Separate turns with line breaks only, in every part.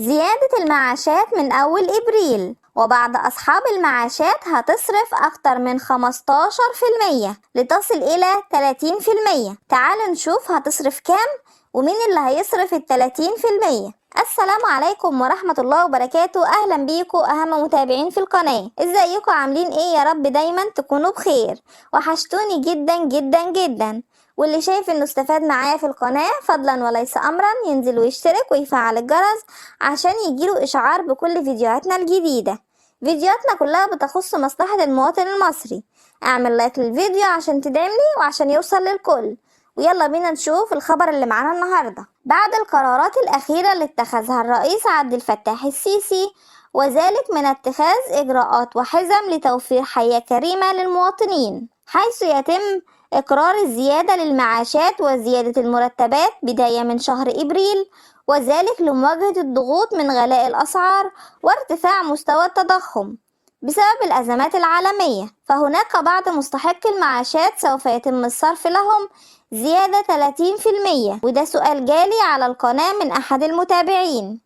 زيادة المعاشات من أول إبريل، وبعض أصحاب المعاشات هتصرف أكتر من 15% لتصل إلى 30%. تعالوا نشوف هتصرف كام ومين اللي هيصرف 30%. السلام عليكم ورحمة الله وبركاته. أهلا بيكم أهم متابعين في القناة. ازيكم عاملين ايه؟ يا رب دايما تكونوا بخير. وحشتوني جدا جدا جدا. واللي شايف انه استفاد معايا في القناة فضلا وليس امرا ينزل ويشترك ويفعل الجرس عشان يجيله اشعار بكل فيديوهاتنا الجديدة. فيديوهاتنا كلها بتخص مصلحة المواطن المصري. اعمل لايك للفيديو عشان تدعمني وعشان يوصل للكل. ويلا بينا نشوف الخبر اللي معانا النهاردة. بعد القرارات الأخيرة اللي اتخذها الرئيس عبد الفتاح السيسي، وذلك من اتخاذ إجراءات وحزم لتوفير حياة كريمة للمواطنين، حيث يتم إقرار الزيادة للمعاشات وزيادة المرتبات بداية من شهر إبريل، وذلك لمواجهة الضغوط من غلاء الأسعار وارتفاع مستوى التضخم بسبب الأزمات العالمية. فهناك بعض مستحقي المعاشات سوف يتم الصرف لهم زيادة 30%، وده سؤال جالي على القناة من أحد المتابعين: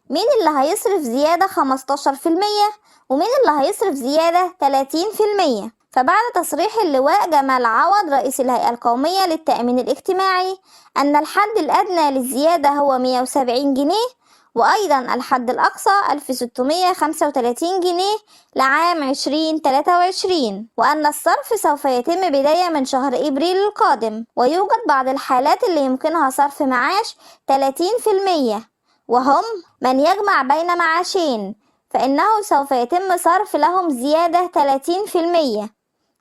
مين اللي هيصرف زيادة 15% ومين اللي هيصرف زيادة 30%؟ فبعد تصريح اللواء جمال عوض رئيس الهيئة القومية للتأمين الاجتماعي أن الحد الأدنى للزيادة هو 170 جنيه، وأيضا الحد الأقصى 1635 جنيه لعام 2023، وأن الصرف سوف يتم بداية من شهر إبريل القادم. ويوجد بعض الحالات اللي يمكنها صرف معاش 30%، وهم من يجمع بين معاشين، فإنه سوف يتم صرف لهم زيادة 30%،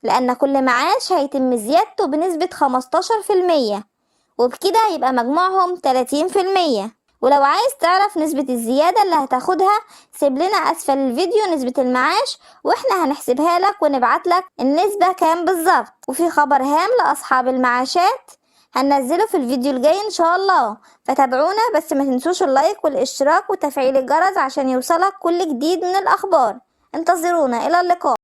لأن كل معاش هيتم زيادته بنسبة 15%، وبكده يبقى مجموعهم 30%. ولو عايز تعرف نسبة الزيادة اللي هتاخدها سيب لنا أسفل الفيديو نسبة المعاش واحنا هنحسبها لك ونبعت لك النسبة كام بالظبط. وفي خبر هام لأصحاب المعاشات هننزله في الفيديو الجاي إن شاء الله، فتابعونا. بس ما تنسوش اللايك والاشتراك وتفعيل الجرس عشان يوصلك كل جديد من الأخبار. انتظرونا، إلى اللقاء.